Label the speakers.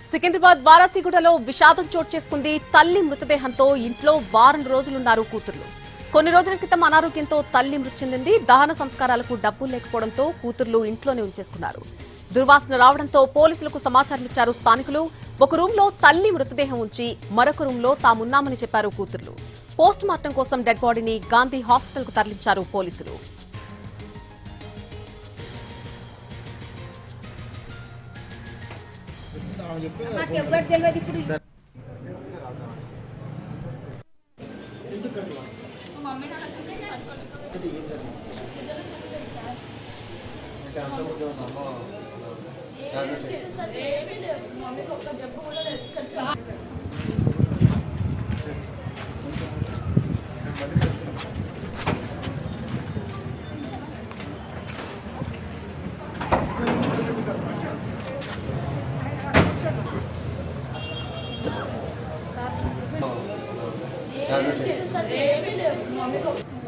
Speaker 1: సికింద్రాబాద్ వారాసిగూడలో విషాదం చోటు చేసుకుంది. తల్లి మృతదేహంతో ఇంట్లో వారం రోజులున్నారు కూతుర్లు. కొన్ని రోజుల క్రితం అనారోగ్యంతో తల్లి మృతి చెందింది. దహన సంస్కారాలకు డబ్బులు లేకపోవడంతో కూతుర్లు ఇంట్లోనే ఉంచేస్తున్నారు. దుర్వాసన రావడంతో పోలీసులకు సమాచారం ఇచ్చారు స్థానికులు. ఒక రూమ్ లో తల్లి మృతదేహం ఉంచి మరొక రూమ్ లో తామున్నామని చెప్పారు కూతుర్లు. పోస్ట్ మార్టం కోసం డెడ్ బాడీని గాంధీ హాస్పిటల్ కు తరలించారు పోలీసులు.
Speaker 2: ఏమీ లేదు